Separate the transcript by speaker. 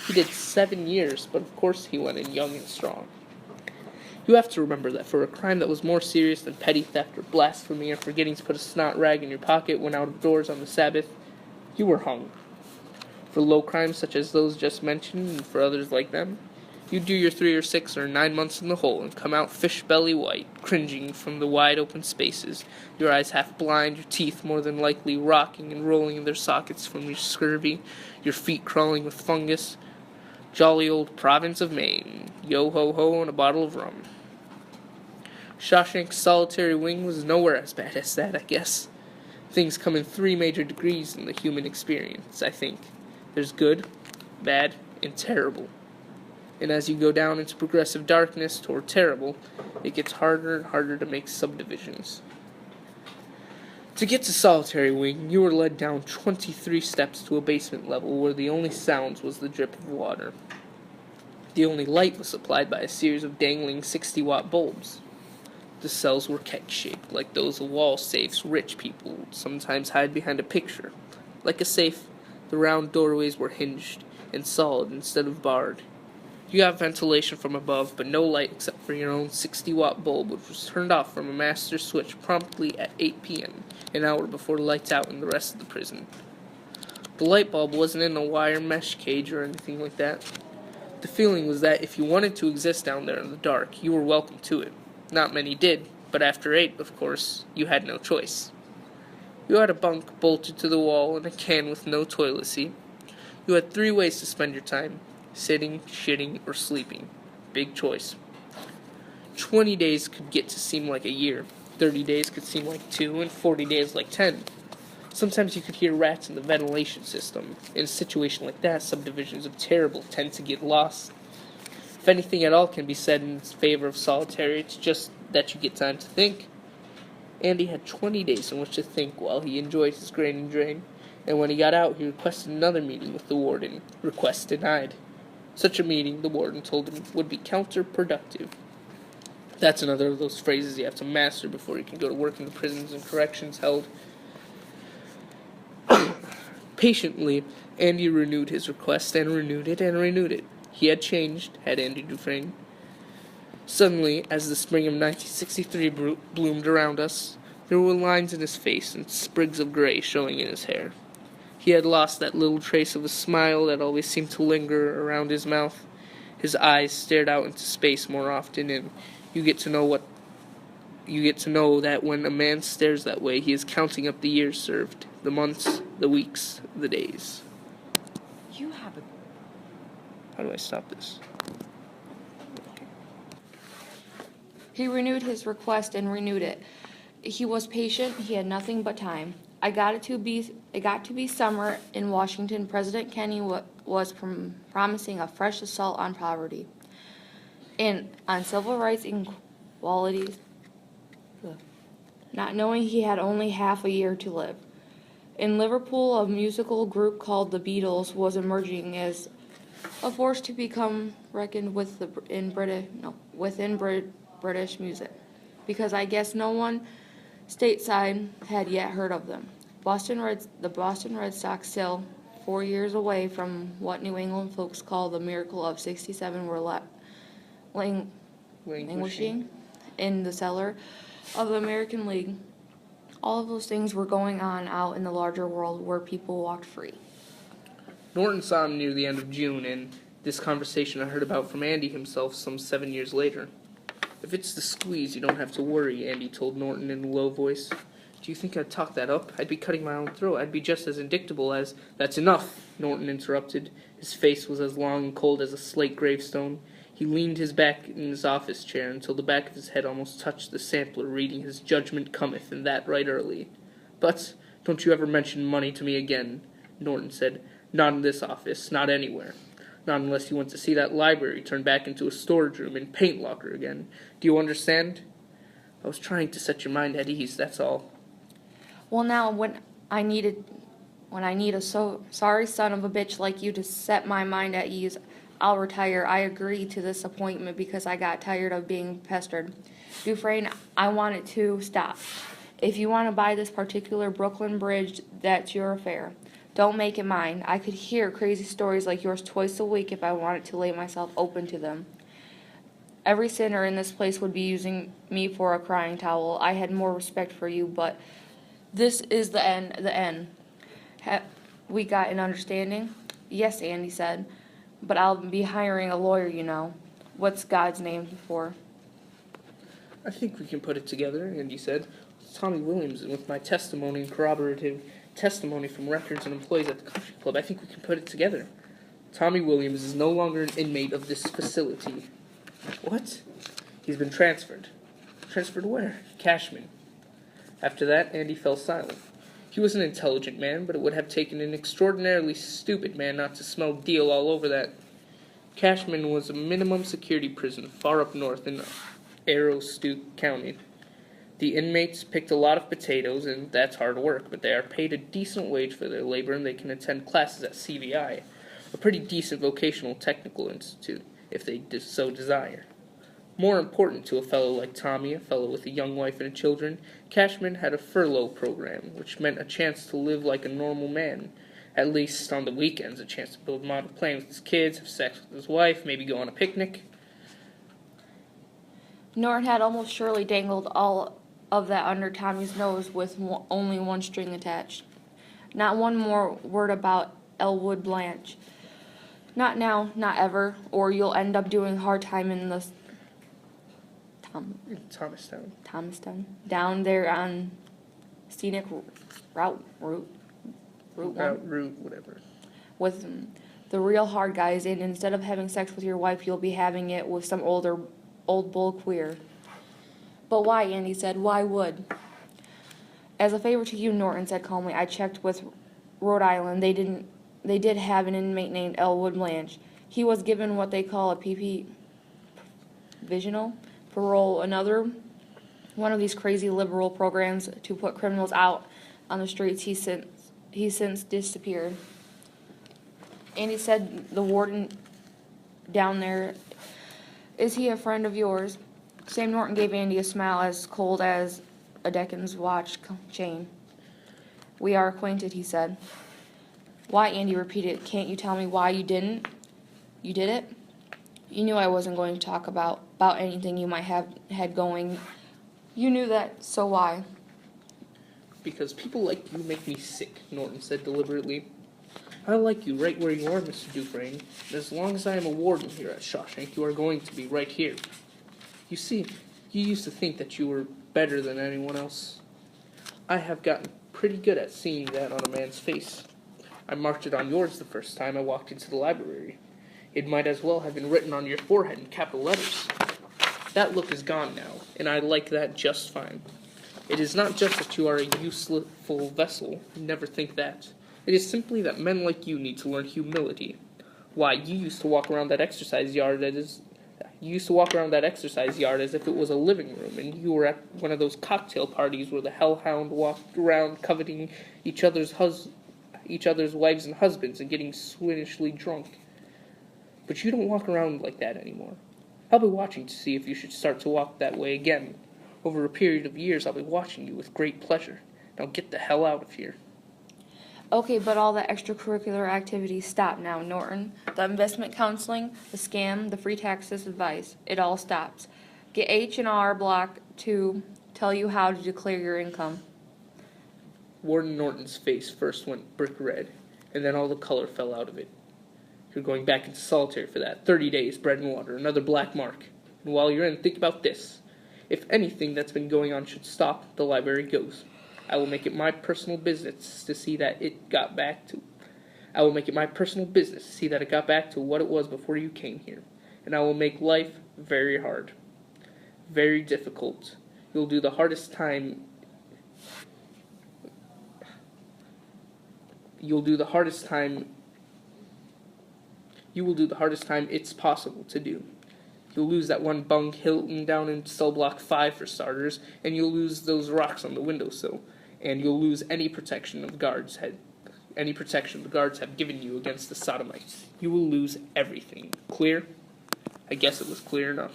Speaker 1: He did 7 years, but of course he went in young and strong. You have to remember that for a crime that was more serious than petty theft or blasphemy or forgetting to put a snot rag in your pocket when out of doors on the Sabbath, you were hung. For low crimes such as those just mentioned, and for others like them, you do your 3 or 6 or 9 months in the hole and come out fish belly white, cringing from the wide open spaces, your eyes half blind, your teeth more than likely rocking and rolling in their sockets from your scurvy, your feet crawling with fungus. Jolly old province of Maine, yo-ho-ho and a bottle of rum. Shawshank's solitary wing was nowhere as bad as that, I guess. Things come in 3 major degrees in the human experience, I think. There's good, bad, and terrible. And as you go down into progressive darkness toward terrible, it gets harder and harder to make subdivisions. To get to solitary wing, you were led down 23 steps to a basement level where the only sounds was the drip of water. The only light was supplied by a series of dangling 60-watt bulbs. The cells were keg-shaped, like those of wall safes rich people would sometimes hide behind a picture. Like a safe, the round doorways were hinged and solid instead of barred. You got ventilation from above, but no light except for your own 60-watt bulb, which was turned off from a master switch promptly at 8 p.m., an hour before lights out in the rest of the prison. The light bulb wasn't in a wire mesh cage or anything like that. The feeling was that if you wanted to exist down there in the dark, you were welcome to it. Not many did, but after 8, of course, you had no choice. You had a bunk bolted to the wall and a can with no toilet seat. You had 3 ways to spend your time: sitting, shitting, or sleeping. Big choice. 20 days could get to seem like a year. 30 days could seem like 2, and 40 days like 10. Sometimes you could hear rats in the ventilation system. In a situation like that, subdivisions of terrible tend to get lost. If anything at all can be said in favor of solitary, it's just that you get time to think. Andy had 20 days in which to think while he enjoyed his grain and drain, and when he got out, he requested another meeting with the warden. Request denied. Such a meeting, the warden told him, would be counterproductive. That's another of those phrases you have to master before you can go to work in the prisons and corrections held. Patiently, Andy renewed his request and renewed it and renewed it. He had changed, had Andy Dufresne. Suddenly, as the spring of 1963 bloomed around us, there were lines in his face and sprigs of gray showing in his hair. He had lost that little trace of a smile that always seemed to linger around his mouth. His eyes stared out into space more often, and you get to know that when a man stares that way, he is counting up the years served, the months, the weeks, the days.
Speaker 2: You have a...
Speaker 1: How do I stop this? Okay.
Speaker 2: He renewed his request and renewed it. He was patient. He had nothing but time. It got to be summer in Washington. President Kennedy was promising a fresh assault on poverty and on civil rights inequalities, not knowing he had only half a year to live. In Liverpool, a musical group called the Beatles was emerging as a force to become reckoned with within British music, because I guess no one stateside had yet heard of them. The Boston Red Sox, still 4 years away from what New England folks call the miracle of '67, were languishing in the cellar of the American League. All of those things were going on out in the larger world where people walked free.
Speaker 1: Norton saw him near the end of June, and this conversation I heard about from Andy himself some 7 years later. If it's the squeeze, you don't have to worry, Andy told Norton in a low voice. Do you think I'd talk that up? I'd be cutting my own throat. I'd be just as indictable as... That's enough, Norton interrupted. His face was as long and cold as a slate gravestone. He leaned his back in his office chair until the back of his head almost touched the sampler, reading his judgment cometh, and that right early. But don't you ever mention money to me again, Norton said. Not in this office, not anywhere. Not unless you want to see that library turned back into a storage room and paint locker again. Do you understand? I was trying to set your mind at ease, that's all.
Speaker 2: Well, now, when I need a sorry son of a bitch like you to set my mind at ease, I'll retire. I agreed to this appointment because I got tired of being pestered. Dufresne, I want it to stop. If you want to buy this particular Brooklyn Bridge, that's your affair. Don't make it mine. I could hear crazy stories like yours twice a week if I wanted to lay myself open to them. Every sinner in this place would be using me for a crying towel. I had more respect for you, but this is the end. We got an understanding? Yes, Andy said, but I'll be hiring a lawyer, you know. What's God's name for?
Speaker 1: I think we can put it together, Andy said. With Tommy Williams and with my testimony and corroborative testimony from records and employees at the country club, I think we can put it together. Tommy Williams is no longer an inmate of this facility. What? He's been transferred. Transferred where? Cashman. After that, Andy fell silent. He was an intelligent man, but it would have taken an extraordinarily stupid man not to smell deal all over that. Cashman was a minimum security prison far up north in Aroostook County. The inmates picked a lot of potatoes, and that's hard work, but they are paid a decent wage for their labor, and they can attend classes at CVI, a pretty decent vocational technical institute, if they so desire. More important to a fellow like Tommy, a fellow with a young wife and children, Cashman had a furlough program, which meant a chance to live like a normal man. At least on the weekends, a chance to build model planes with his kids, have sex with his wife, maybe go on a picnic.
Speaker 2: Norton had almost surely dangled all of that under Tommy's nose with only one string attached. Not one more word about Elwood Blanche. Not now, not ever, or you'll end up doing hard time in the Thomastown. Down there on scenic route 1.
Speaker 1: Route, whatever.
Speaker 2: With the real hard guys, and instead of having sex with your wife, you'll be having it with some old bull queer. But why, Andy said, why would? As a favor to you, Norton said calmly, I checked with Rhode Island. They did have an inmate named Elwood Blanche. He was given what they call a provisional parole, another one of these crazy liberal programs to put criminals out on the streets. He's since disappeared. Andy said, the warden down there, is he a friend of yours? Sam Norton gave Andy a smile as cold as a Deccan's watch chain. We are acquainted, he said. Why, Andy repeated. Can't you tell me why you didn't? You did it? You knew I wasn't going to talk about anything you might have had going. You knew that, so why?
Speaker 1: Because people like you make me sick, Norton said deliberately. I like you right where you are, Mr. Dufresne. And as long as I am a warden here at Shawshank, you are going to be right here. You see, you used to think that you were better than anyone else. I have gotten pretty good at seeing that on a man's face. I marked it on yours the first time I walked into the library. It might as well have been written on your forehead in capital letters. That look is gone now, and I like that just fine. It is not just that you are a useful vessel. Never think that. It is simply that men like you need to learn humility. Why, you used to walk around that exercise yard as if it was a living room, and you were at one of those cocktail parties where the hellhound walked around coveting each other's wives and husbands and getting swinishly drunk. But you don't walk around like that anymore. I'll be watching to see if you should start to walk that way again. Over a period of years, I'll be watching you with great pleasure. Now get the hell out of here.
Speaker 2: Okay, but all the extracurricular activities stop now, Norton. The investment counseling, the scam, the free taxes advice, it all stops. Get H&R Block to tell you how to declare your income.
Speaker 1: Warden Norton's face first went brick red, and then all the color fell out of it. You're going back into solitary for that. 30 days, bread and water, another black mark. And while you're in, think about this. If anything that's been going on should stop, the library goes. I will make it my personal business to see that it got back to what it was before you came here. And I will make life very hard. Very difficult. You'll do the hardest time it's possible to do. You'll lose that one bunk Hilton down in cell block 5 for starters, and you'll lose those rocks on the windowsill, and you'll lose any protection the guards have given you against the sodomites. You will lose everything. Clear? I guess it was clear enough.